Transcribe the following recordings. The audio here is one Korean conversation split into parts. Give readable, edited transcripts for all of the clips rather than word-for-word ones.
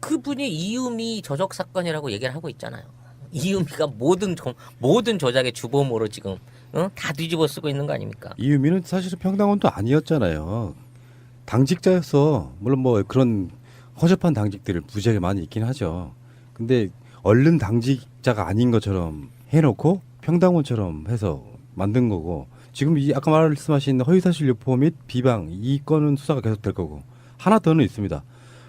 그분이 이유미 저적 사건이라고 얘기를 하고 있잖아요. 이유미가 모든 조작의 주범으로 지금 다 뒤집어 쓰고 있는 거 아닙니까? 이유미는 사실은 평당원도 아니었잖아요. 당직자였어. 물론 뭐 그런 허접한 당직들을 무지하게 많이 있긴 하죠. 근데 얼른 당직자가 아닌 것처럼 해놓고 평당원처럼 해서 만든 거고, 지금 이 아까 말씀하신 허위사실 유포 및 비방 이 건은 수사가 계속될 거고, 하나 더는 있습니다.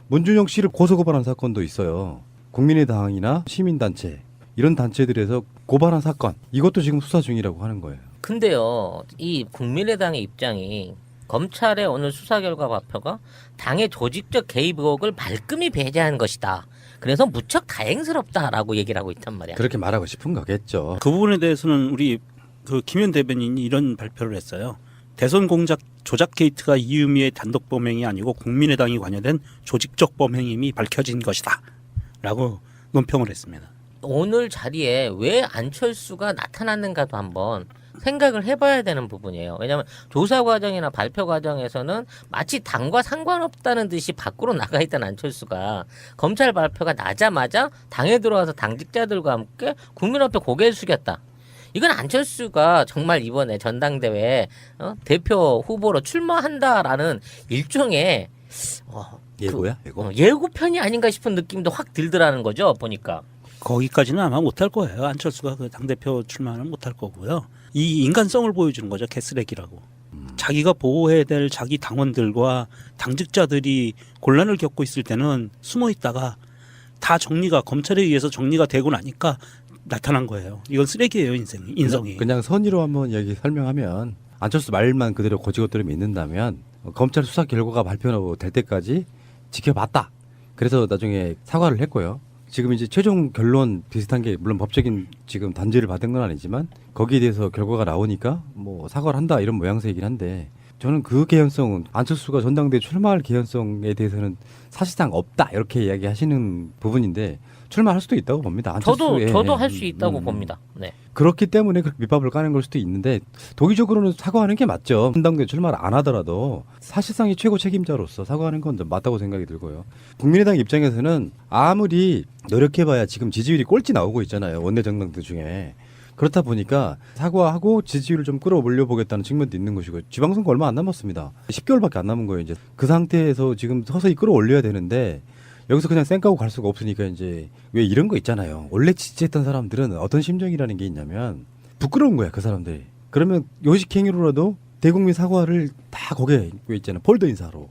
문준영 씨를 고소고발한 사건도 있어요. 국민의당이나 시민단체 이런 단체들에서 고발한 사건, 이것도 지금 수사 중이라고 하는 거예요. 근데요, 이 국민의당의 입장이 검찰의 오늘 수사 결과 발표가 당의 조직적 개입 의혹을 말끔히 배제한 것이다. 그래서 무척 다행스럽다라고 얘기를 하고 있단 말이야. 그렇게 말하고 싶은 거겠죠. 그 부분에 대해서는 우리 그 김현 대변인이 이런 발표를 했어요. 대선 공작 조작 게이트가 이유미의 단독 범행이 아니고 국민의당이 관여된 조직적 범행임이 밝혀진 것이다. 라고 논평을 했습니다. 오늘 자리에 왜 안철수가 나타났는가도 한번 생각을 해봐야 되는 부분이에요. 왜냐하면 조사 과정이나 발표 과정에서는 마치 당과 상관없다는 듯이 밖으로 나가 있던 안철수가 검찰 발표가 나자마자 당에 들어와서 당직자들과 함께 국민 앞에 고개를 숙였다. 이건 안철수가 정말 이번에 전당대회에 대표 후보로 출마한다라는 일종의 예고야? 예고? 예고편이 아닌가 싶은 느낌도 확 들더라는 거죠. 보니까. 거기까지는 아마 못할 거예요. 안철수가 그 당대표 출마는 못할 거고요. 이 인간성을 보여주는 거죠. 개쓰레기라고. 자기가 보호해야 될 자기 당원들과 당직자들이 곤란을 겪고 있을 때는 숨어 있다가 다 정리가 검찰에 의해서 정리가 되고 나니까 나타난 거예요. 이건 쓰레기예요. 인성이. 그냥 선의로 한번 얘기 설명하면, 안철수 말만 그대로 고지고대로 믿는다면 검찰 수사 결과가 발표될 때까지 지켜봤다. 그래서 나중에 사과를 했고요. 지금 이제 최종 결론 비슷한 게, 물론 법적인 지금 단죄를 받은 건 아니지만 거기에 대해서 결과가 나오니까 뭐 사과를 한다 이런 모양새이긴 한데, 저는 그 개연성은, 안철수가 전당대회 출마할 개연성에 대해서는 사실상 없다 이렇게 이야기하시는 부분인데, 출마할 수도 있다고 봅니다. 저도 할 수 있다고 봅니다. 네. 그렇기 때문에 그렇게 밑밥을 까는 걸 수도 있는데, 도의적으로는 사과하는 게 맞죠. 전당대회 출마를 안 하더라도 사실상의 최고 책임자로서 사과하는 건 맞다고 생각이 들고요. 국민의당 입장에서는 아무리 노력해봐야 지금 지지율이 꼴찌 나오고 있잖아요. 원내 정당들 중에. 그렇다 보니까 사과하고 지지율을 좀 끌어올려 보겠다는 측면도 있는 것이고, 지방선거 얼마 안 남았습니다. 10개월밖에 안 남은 거예요. 이제 그 상태에서 지금 서서히 끌어올려야 되는데, 여기서 그냥 쌩까고 갈 수가 없으니까, 이제 왜 이런 거 있잖아요. 원래 지지했던 사람들은 어떤 심정이라는 게 있냐면 부끄러운 거야, 그 사람들이. 그러면 요식행위로라도 대국민 사과를 다 거기에 있잖아요. 폴더 인사로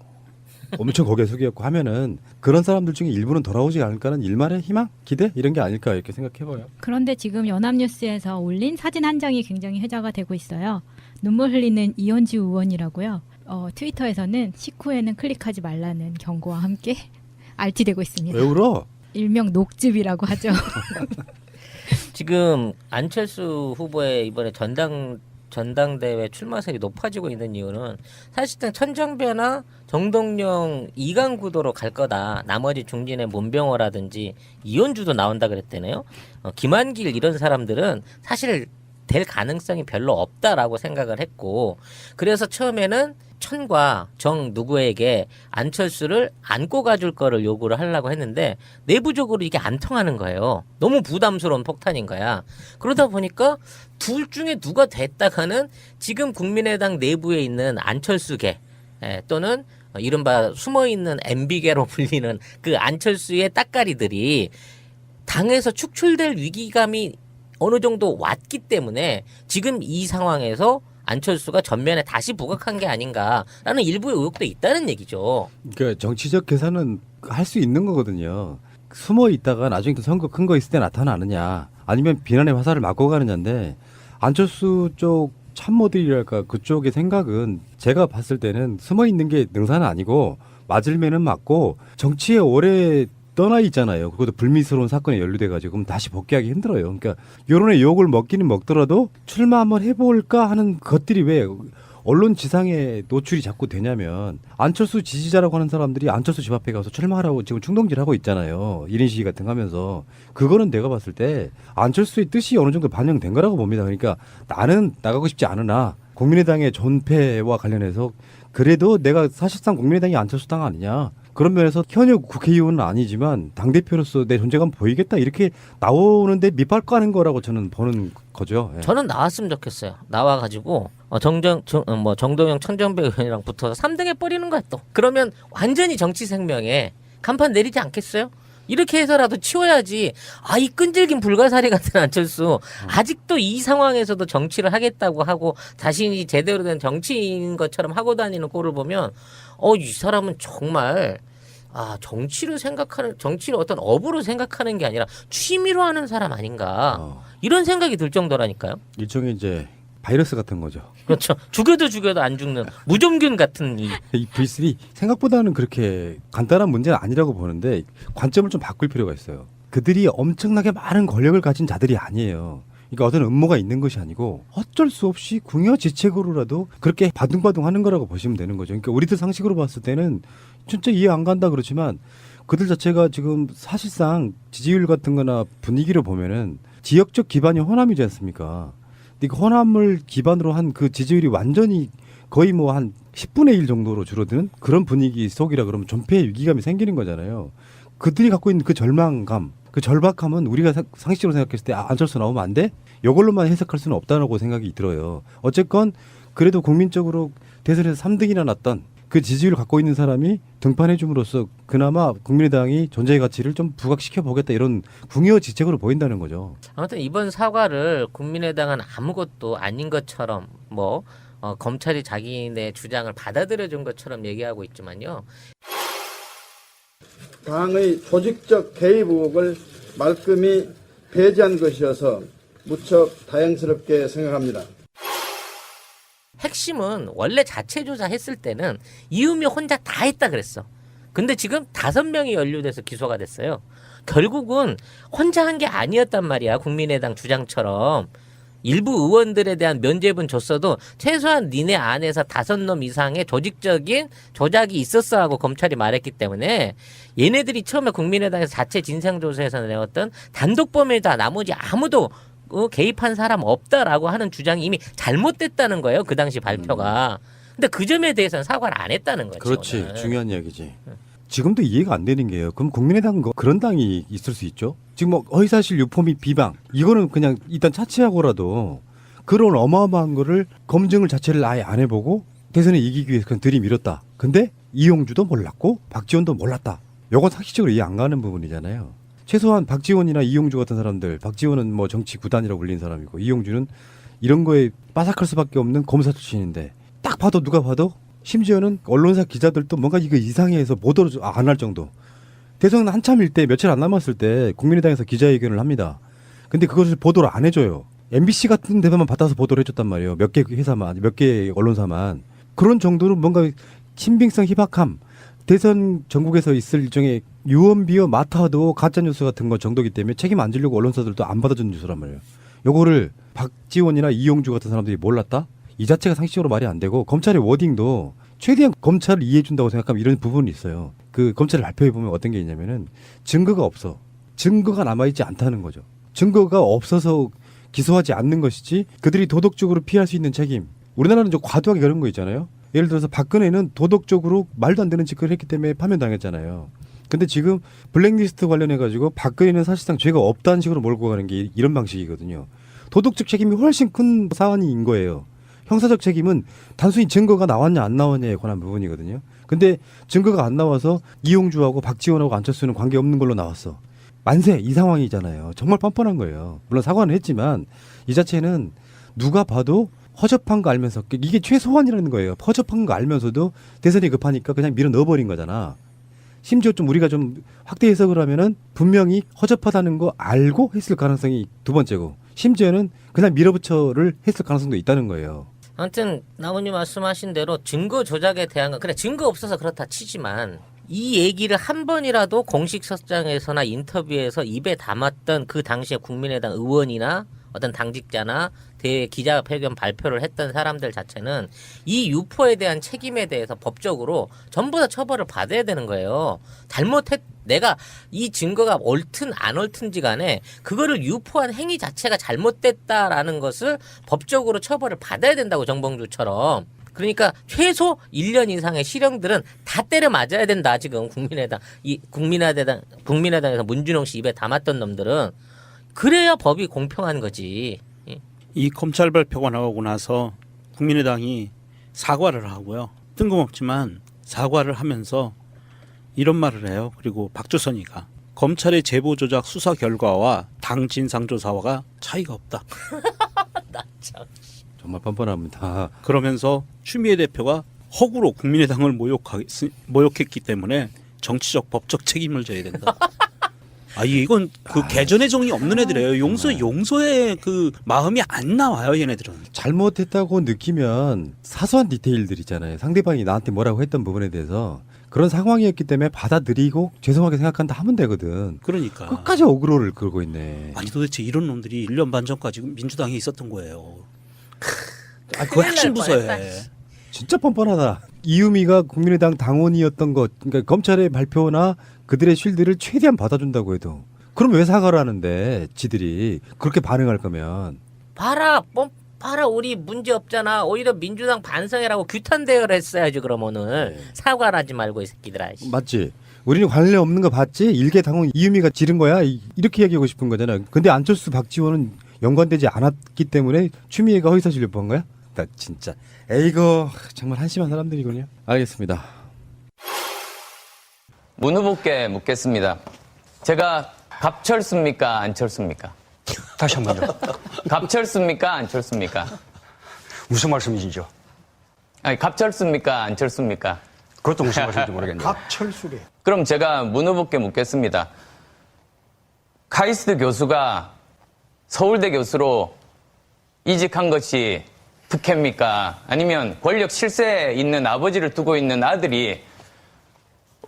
엄청 거기에 숙였고 하면은, 그런 사람들 중에 일부는 돌아오지 않을까는 일말의 희망, 기대 이런 게 아닐까 이렇게 생각해봐요. 그런데 지금 연합뉴스에서 올린 사진 한 장이 굉장히 회자가 되고 있어요. 눈물 흘리는 이현주 의원이라고요. 트위터에서는 식후에는 클릭하지 말라는 경고와 함께 RT되고 있습니다. 왜 울어? 일명 녹즙이라고 하죠. 지금 안철수 후보의 이번에 전당대회 출마설이 높아지고 있는 이유는 사실상 천정배나 정동영 이강 구도로 갈 거다. 나머지 중진의 문병호라든지 이현주도 나온다 그랬대네요. 김한길 이런 사람들은 사실 될 가능성이 별로 없다라고 생각을 했고, 그래서 처음에는 천과 정 누구에게 안철수를 안고 가줄 거를 요구를 하려고 했는데 내부적으로 이게 안 통하는 거예요. 너무 부담스러운 폭탄인 거야. 그러다 보니까 둘 중에 누가 됐다가는 지금 국민의당 내부에 있는 안철수계 또는 이른바 숨어있는 MB계로 불리는 그 안철수의 따까리들이 당에서 축출될 위기감이 어느 정도 왔기 때문에 지금 이 상황에서 안철수가 전면에 다시 부각한 게 아닌가라는 일부의 의혹도 있다는 얘기죠. 그러니까 정치적 계산은 할 수 있는 거거든요. 숨어 있다가 나중에 또 선거 큰 거 있을 때 나타나느냐, 아니면 비난의 화살을 맞고 가느냐인데, 안철수 쪽 참모들이랄까 그쪽의 생각은 제가 봤을 때는 숨어 있는 게 능사는 아니고 맞을면은 맞고, 정치에 오래 떠나 있잖아요. 그것도 불미스러운 사건에 연루돼가지고 그럼 다시 복귀하기 힘들어요. 그러니까 여론의 유혹을 먹기는 먹더라도 출마 한번 해볼까 하는 것들이 왜 언론 지상에 노출이 자꾸 되냐면, 안철수 지지자라고 하는 사람들이 안철수 집 앞에 가서 출마하라고 지금 충동질하고 있잖아요. 1인 시위 같은 거 하면서. 그거는 내가 봤을 때 안철수의 뜻이 어느 정도 반영된 거라고 봅니다. 그러니까 나는 나가고 싶지 않으나 국민의당의 존폐와 관련해서 그래도 내가 사실상 국민의당이 안철수 당 아니냐, 그런 면에서 현역 국회의원은 아니지만 당대표로서 내 존재감 보이겠다 이렇게 나오는데 밑발 까는 거라고 저는 보는 거죠. 예. 저는 나왔으면 좋겠어요. 나와가지고 정동영 천정배 의원이랑 붙어서 3등에 뿌리는 거야 또. 그러면 완전히 정치 생명에 간판 내리지 않겠어요? 이렇게 해서라도 치워야지. 이 끈질긴 불가사리 같은 안철수 아직도 이 상황에서도 정치를 하겠다고 하고 자신이 제대로 된 정치인인 것처럼 하고 다니는 꼴을 보면 이 사람은 정말 정치를 어떤 업으로 생각하는 게 아니라 취미로 하는 사람 아닌가 이런 생각이 들 정도라니까요. 일종의 이제 바이러스 같은 거죠. 그렇죠. 죽여도 안 죽는 무좀균 같은 이 V3 생각보다는 그렇게 간단한 문제는 아니라고 보는데 관점을 좀 바꿀 필요가 있어요. 그들이 엄청나게 많은 권력을 가진 자들이 아니에요. 그러니까 어떤 음모가 있는 것이 아니고 어쩔 수 없이 궁여지책으로라도 그렇게 바둥바둥하는 거라고 보시면 되는 거죠. 그러니까 우리들 상식으로 봤을 때는 진짜 이해 안 간다 그렇지만 그들 자체가 지금 사실상 지지율 같은 거나 분위기를 보면은 지역적 기반이 호남이지 않습니까? 그 호남을 기반으로 한 그 지지율이 완전히 거의 뭐 한 10분의 1 정도로 줄어드는 그런 분위기 속이라 그러면 존폐의 위기감이 생기는 거잖아요. 그들이 갖고 있는 그 절망감, 그 절박함은 우리가 상식적으로 생각했을 때 안철수 나오면 안 돼? 이걸로만 해석할 수는 없다고 생각이 들어요. 어쨌건 그래도 국민적으로 대선에서 3등이나 났던 그 지지율을 갖고 있는 사람이 등판해 줌으로써 그나마 국민의당이 존재의 가치를 좀 부각시켜 보겠다 이런 궁여지책으로 보인다는 거죠. 아무튼 이번 사과를 국민의당은 아무것도 아닌 것처럼 검찰이 자기네 주장을 받아들여 준 것처럼 얘기하고 있지만요. 당의 조직적 개입 의혹을 말끔히 배제한 것이어서 무척 다행스럽게 생각합니다. 핵심은 원래 자체 조사했을 때는 이유미 혼자 다 했다 그랬어. 근데 지금 5명이 연루돼서 기소가 됐어요. 결국은 혼자 한 게 아니었단 말이야. 국민의당 주장처럼. 일부 의원들에 대한 면죄부는 줬어도 최소한 니네 안에서 5놈 이상의 조직적인 조작이 있었어 하고 검찰이 말했기 때문에 얘네들이 처음에 국민의당에서 자체 진상조사에서 내었던 단독범이다. 나머지 아무도 개입한 사람 없다라고 하는 주장이 이미 잘못됐다는 거예요. 그 당시 발표가. 근데 그 점에 대해서는 사과를 안 했다는 거죠. 그렇지. 오늘. 중요한 이야기지. 지금도 이해가 안 되는 게요. 그럼 국민의당은 그런 당이 있을 수 있죠? 지금 허위사실 유포 및 비방 이거는 그냥 일단 차치하고라도 그런 어마어마한 거를 검증을 자체를 아예 안 해보고 대선에 이기기 위해서 그냥 들이밀었다. 근데 이용주도 몰랐고 박지원도 몰랐다. 이건 상식적으로 이해 안 가는 부분이잖아요. 최소한 박지원이나 이용주 같은 사람들, 박지원은 뭐 정치 구단이라고 불리는 사람이고 이용주는 이런 거에 빠삭할 수밖에 없는 검사 출신인데 딱 봐도 누가 봐도 심지어는 언론사 기자들도 뭔가 이거 이상해서 못 안 할 정도. 대선 한참일 때 며칠 안 남았을 때 국민의당에서 기자회견을 합니다. 근데 그것을 보도를 안 해줘요. MBC 같은 데만 받아서 보도를 해줬단 말이에요. 몇 개 회사만, 몇 개 언론사만. 그런 정도로 뭔가 신빙성 희박함. 대선 전국에서 있을 일종의 유언비어 마타도 가짜뉴스 같은 거 정도기 때문에 책임 안 지려고 언론사들도 안 받아주는 뉴스란 말이에요. 요거를 박지원이나 이용주 같은 사람들이 몰랐다? 이 자체가 상식적으로 말이 안 되고 검찰의 워딩도 최대한 검찰을 이해해준다고 생각하면 이런 부분이 있어요. 그 검찰을 발표해보면 어떤 게 있냐면은 증거가 없어. 증거가 남아있지 않다는 거죠. 증거가 없어서 기소하지 않는 것이지 그들이 도덕적으로 피할 수 있는 책임. 우리나라는 좀 과도하게 그런 거 있잖아요. 예를 들어서 박근혜는 도덕적으로 말도 안 되는 짓을 했기 때문에 파면당했잖아요. 근데 지금 블랙리스트 관련해가지고 박근혜는 사실상 죄가 없다는 식으로 몰고 가는 게 이런 방식이거든요. 도덕적 책임이 훨씬 큰 사안인 거예요. 형사적 책임은 단순히 증거가 나왔냐 안 나왔냐에 관한 부분이거든요. 근데 증거가 안 나와서 이용주하고 박지원하고 안철수는 관계없는 걸로 나왔어. 만세 이 상황이잖아요. 정말 뻔뻔한 거예요. 물론 사과는 했지만 이 자체는 누가 봐도 허접한 거 알면서 이게 최소한이라는 거예요. 허접한 거 알면서도 대선이 급하니까 그냥 밀어 넣어버린 거잖아. 심지어 좀 우리가 좀 확대 해석을 하면은 분명히 허접하다는 거 알고 했을 가능성이 두 번째고 심지어는 그냥 밀어붙여를 했을 가능성도 있다는 거예요. 아무튼 나무님 말씀하신 대로 증거 조작에 대한 건 그래 증거 없어서 그렇다 치지만 이 얘기를 한 번이라도 공식 석장에서나 인터뷰에서 입에 담았던 그 당시에 국민의당 의원이나 어떤 당직자나 대외 기자회견 발표를 했던 사람들 자체는 이 유포에 대한 책임에 대해서 법적으로 전부 다 처벌을 받아야 되는 거예요. 내가 이 증거가 옳든 안 옳든지 간에 그거를 유포한 행위 자체가 잘못됐다라는 것을 법적으로 처벌을 받아야 된다고 정봉주처럼. 그러니까 최소 1년 이상의 실형들은 다 때려 맞아야 된다. 지금 국민의당에서 문준홍 씨 입에 담았던 놈들은 그래야 법이 공평한 거지. 이 검찰 발표가 나오고 나서 국민의당이 사과를 하고요. 뜬금없지만 사과를 하면서 이런 말을 해요. 그리고 박주선이가 검찰의 제보 조작 수사 결과와 당 진상조사와 차이가 없다. 나 참. 정말 뻔뻔합니다. 그러면서 추미애 대표가 허구로 국민의당을 모욕했기 때문에 정치적 법적 책임을 져야 된다. 이건 그 개전의 정이 없는 애들이에요. 용서의 그 마음이 안 나와요, 얘네들은. 잘못했다고 느끼면 사소한 디테일들 있잖아요. 상대방이 나한테 뭐라고 했던 부분에 대해서 그런 상황이었기 때문에 받아들이고 죄송하게 생각한다 하면 되거든. 그러니까. 끝까지 어그로를 끌고 있네. 아니 도대체 이런 놈들이 1년 반 전까지 민주당에 있었던 거예요. 그 핵심 부서에. 진짜 뻔뻔하다. 이유미가 국민의당 당원이었던 것, 그러니까 검찰의 발표나 그들의 쉴드를 최대한 받아준다고 해도 그럼 왜 사과를 하는데 지들이 그렇게 반응할 거면 봐라 우리 문제 없잖아. 오히려 민주당 반성해라고 규탄 대회를 했어야지. 그러면은 사과를 하지 말고 이 새끼들아. 맞지? 우리는 관련 없는 거 봤지? 일개 당원 이유미가 지른 거야? 이렇게 얘기하고 싶은 거잖아. 근데 안철수 박지원은 연관되지 않았기 때문에 추미애가 허위사실 유포한 거야? 나 진짜 에이거 정말 한심한 사람들이군요. 알겠습니다. 문 후보께 묻겠습니다. 제가 갑철수입니까? 안철수입니까? 다시 한 번요. 갑철수입니까? 안철수입니까? 무슨 말씀이시죠? 아니, 갑철수입니까? 안철수입니까? 그것도 무슨 말씀인지 모르겠네요. 갑철수래. 그럼 제가 문 후보께 묻겠습니다. 카이스트 교수가 서울대 교수로 이직한 것이 특혜입니까? 아니면 권력 실세에 있는 아버지를 두고 있는 아들이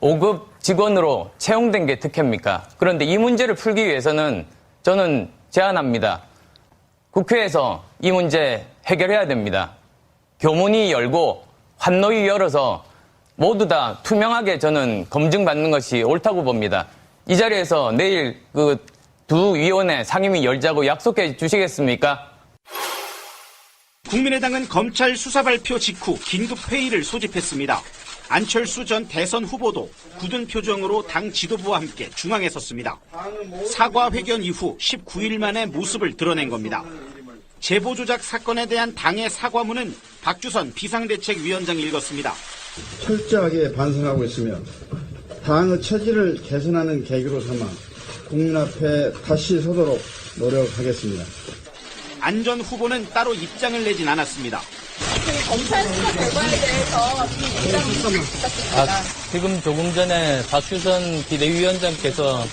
5급 직원으로 채용된 게 특혜입니까? 그런데 이 문제를 풀기 위해서는 저는 제안합니다. 국회에서 이 문제 해결해야 됩니다. 교문이 열고 환노위 열어서 모두 다 투명하게 저는 검증받는 것이 옳다고 봅니다. 이 자리에서 내일 그 두 위원회 상임위 열자고 약속해 주시겠습니까? 국민의당은 검찰 수사 발표 직후 긴급 회의를 소집했습니다. 안철수 전 대선 후보도 굳은 표정으로 당 지도부와 함께 중앙에 섰습니다. 사과 회견 이후 19일 만에 모습을 드러낸 겁니다. 제보 조작 사건에 대한 당의 사과문은 박주선 비상대책위원장이 읽었습니다. 철저하게 반성하고 있으며 당의 처지를 개선하는 계기로 삼아 국민 앞에 다시 서도록 노력하겠습니다. 안 전 후보는 따로 입장을 내진 않았습니다. 검찰 수사 결과에 대해서 지금 조금 전에 박주선 비대위원장께서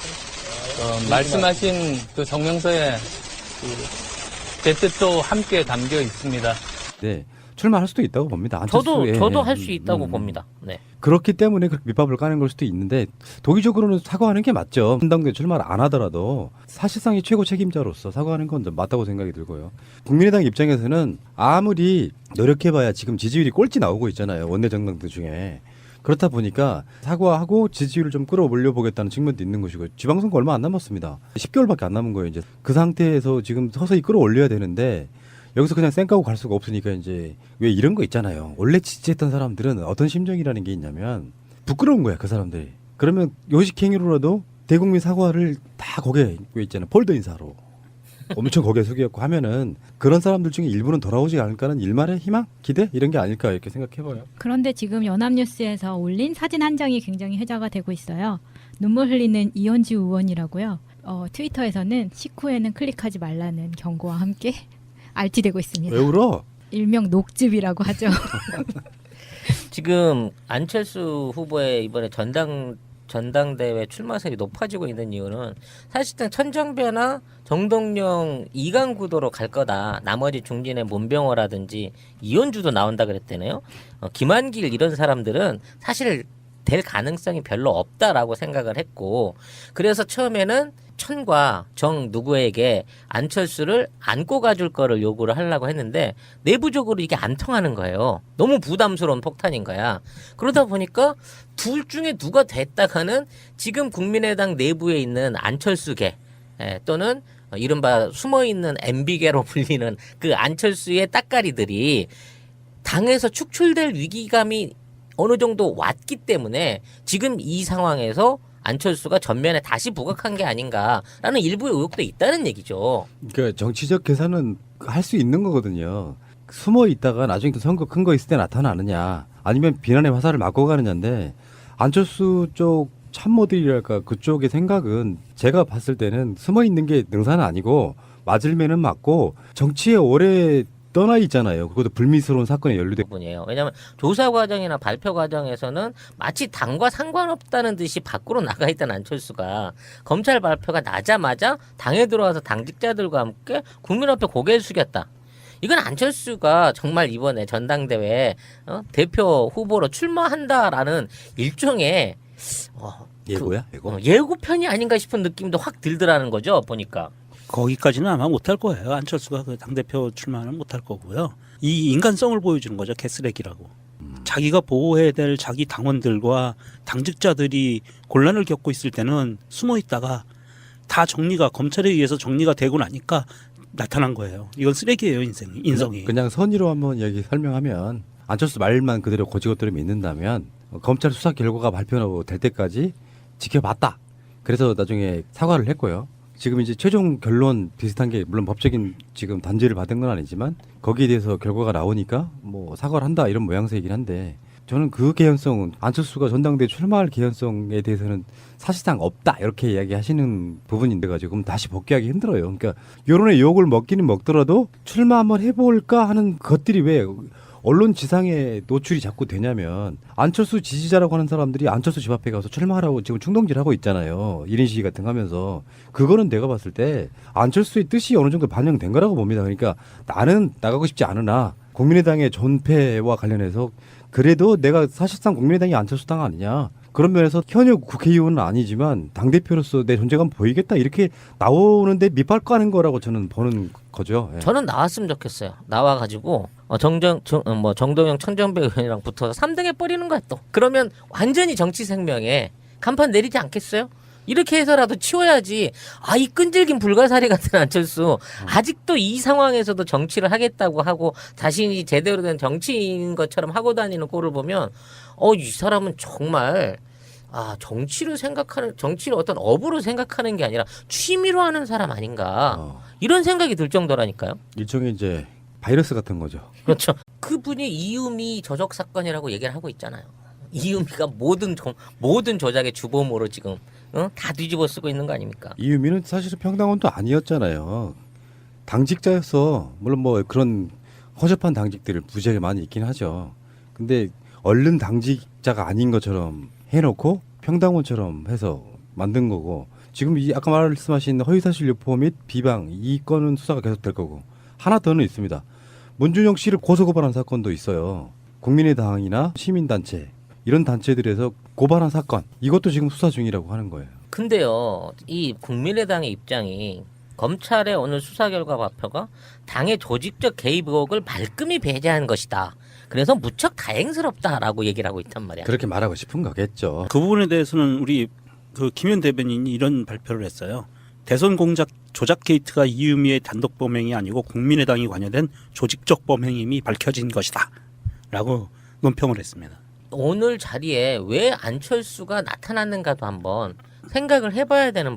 말씀하신 그 성명서에 제 뜻도 함께 담겨 있습니다. 네, 출마할 수도 있다고 봅니다. 저도 할 수 있다고 봅니다. 네. 그렇기 때문에 그렇게 밑밥을 까는 걸 수도 있는데 도의적으로는 사과하는 게 맞죠. 한당대 출마를 안 하더라도 사실상의 최고 책임자로서 사과하는 건 좀 맞다고 생각이 들고요. 국민의당 입장에서는 아무리 노력해봐야 지금 지지율이 꼴찌 나오고 있잖아요. 원내 정당들 중에. 그렇다 보니까 사과하고 지지율을 좀 끌어올려 보겠다는 측면도 있는 것이고 지방선거 얼마 안 남았습니다. 10개월밖에 안 남은 거예요. 이제 그 상태에서 지금 서서히 끌어올려야 되는데 여기서 그냥 쌩까고 갈 수가 없으니까 이제 왜 이런 거 있잖아요. 원래 지지했던 사람들은 어떤 심정이라는 게 있냐면 부끄러운 거야 그 사람들이. 그러면 요식행위로라도 대국민 사과를 다 거기에 있잖아요. 폴더 인사로 엄청 거기에 숙였고 하면은 그런 사람들 중에 일부는 돌아오지 않을까는 일말의 희망, 기대 이런 게 아닐까 이렇게 생각해봐요. 그런데 지금 연합뉴스에서 올린 사진 한 장이 굉장히 회자가 되고 있어요. 눈물 흘리는 이현주 의원이라고요. 트위터에서는 식후에는 클릭하지 말라는 경고와 함께 RT되고 있습니다. 왜 울어? 일명 녹즙이라고 하죠. 지금 안철수 후보의 이번에 전당대회 출마설이 높아지고 있는 이유는 사실상 천정배나 정동영 이강 구도로 갈 거다. 나머지 중진의 문병호라든지 이현주도 나온다 그랬대네요. 김한길 이런 사람들은 사실 될 가능성이 별로 없다라고 생각을 했고 그래서 처음에는 천과 정 누구에게 안철수를 안고 가줄 거를 요구를 하려고 했는데 내부적으로 이게 안 통하는 거예요. 너무 부담스러운 폭탄인 거야. 그러다 보니까 둘 중에 누가 됐다가는 지금 국민의당 내부에 있는 안철수계 또는 이른바 숨어있는 MB계로 불리는 그 안철수의 따까리들이 당에서 축출될 위기감이 어느 정도 왔기 때문에 지금 이 상황에서 안철수가 전면에 다시 부각한 게 아닌가라는 일부의 의혹도 있다는 얘기죠. 그러니까 정치적 계산은 할 수 있는 거거든요. 숨어 있다가 나중에 또 선거 큰 거 있을 때 나타나느냐 아니면 비난의 화살을 맞고 가느냐인데 안철수 쪽 참모들이랄까 그쪽의 생각은 제가 봤을 때는 숨어 있는 게 능사는 아니고 맞을면은 맞고 정치에 오래 떠나 있잖아요. 그것도 불미스러운 사건에 연루된 부분이에요. 왜냐하면 조사 과정이나 발표 과정에서는 마치 당과 상관없다는 듯이 밖으로 나가 있던 안철수가 검찰 발표가 나자마자 당에 들어와서 당직자들과 함께 국민 앞에 고개를 숙였다. 이건 안철수가 정말 이번에 전당대회에 대표 후보로 출마한다라는 일종의 예고야? 예고? 예고편이 아닌가 싶은 느낌도 확 들더라는 거죠. 보니까. 거기까지는 아마 못할 거예요. 안철수가 그 당대표 출마는 못할 거고요. 이 인간성을 보여주는 거죠. 개쓰레기라고. 자기가 보호해야 될 자기 당원들과 당직자들이 곤란을 겪고 있을 때는 숨어 있다가 다 정리가 검찰에 의해서 정리가 되고 나니까 나타난 거예요. 이건 쓰레기예요. 인성이. 그냥 선의로 한번 얘기 설명하면 안철수 말만 그대로 고지고대로 믿는다면 검찰 수사 결과가 발표될 때까지 지켜봤다. 그래서 나중에 사과를 했고요. 지금 이제 최종 결론 비슷한 게 물론 법적인 지금 단죄를 받은 건 아니지만 거기에 대해서 결과가 나오니까 뭐 사과를 한다 이런 모양새이긴 한데 저는 그 개연성은 안철수가 전당대회 출마할 개연성에 대해서는 사실상 없다 이렇게 이야기하시는 부분인데 가지고 그럼 다시 복귀하기 힘들어요. 그러니까 여론의 유혹을 먹기는 먹더라도 출마 한번 해볼까 하는 것들이 왜 언론 지상에 노출이 자꾸 되냐면 안철수 지지자라고 하는 사람들이 안철수 집 앞에 가서 출마하라고 지금 충동질하고 있잖아요. 1인 시위 같은 거 하면서. 그거는 내가 봤을 때 안철수의 뜻이 어느 정도 반영된 거라고 봅니다. 그러니까 나는 나가고 싶지 않으나 국민의당의 존폐와 관련해서 그래도 내가 사실상 국민의당이 안철수 당 아니냐. 그런 면에서 현역 국회의원은 아니지만 당대표로서 내 존재감 보이겠다 이렇게 나오는데 밑발 까는 거라고 저는 보는 거죠. 예. 저는 나왔으면 좋겠어요. 나와가지고 정동영 천정배 의원이랑 붙어서 3등에 버리는 거야 또. 그러면 완전히 정치 생명에 간판 내리지 않겠어요? 이렇게 해서라도 치워야지. 이 끈질긴 불가사리 같은 안철수 아직도 이 상황에서도 정치를 하겠다고 하고 자신이 제대로 된 정치인인 것처럼 하고 다니는 꼴을 보면 이 사람은 정말 정치를 어떤 업으로 생각하는 게 아니라 취미로 하는 사람 아닌가 이런 생각이 들 정도라니까요. 일종의 이제 바이러스 같은 거죠. 그렇죠. 그분이 이유미 저적 사건이라고 얘기를 하고 있잖아요. 이유미가 모든 조작의 주범으로 지금 다 뒤집어 쓰고 있는 거 아닙니까? 이유미는 사실은 평당원도 아니었잖아요. 당직자였어. 물론 뭐 그런 허접한 당직들을 무지하게 많이 있긴 하죠. 근데 얼른 당직자가 아닌 것처럼 해놓고 평당원처럼 해서 만든 거고 지금 이 아까 말씀하신 허위사실 유포 및 비방 이 건은 수사가 계속될 거고 하나 더는 있습니다. 문준영 씨를 고소고발한 사건도 있어요. 국민의당이나 시민단체 이런 단체들에서 고발한 사건 이것도 지금 수사 중이라고 하는 거예요. 근데요, 이 국민의당의 입장이 검찰의 오늘 수사 결과 발표가 당의 조직적 개입 의혹을 말끔히 배제한 것이다. 그래서 무척 다행스럽다라고 얘기를 하고 있단 말이야. 그렇게 말하고 싶은 거겠죠. 그 부분에 대해서는 우리 그 김현 대변인이 이런 발표를 했어요. 대선 공작 조작 게이트가 이유미의 단독 범행이 아니고 국민의당이 관여된 조직적 범행임이 밝혀진 것이다. 라고 논평을 했습니다. 오늘 자리에 왜 안철수가 나타났는가도 한번 생각을 해봐야 되는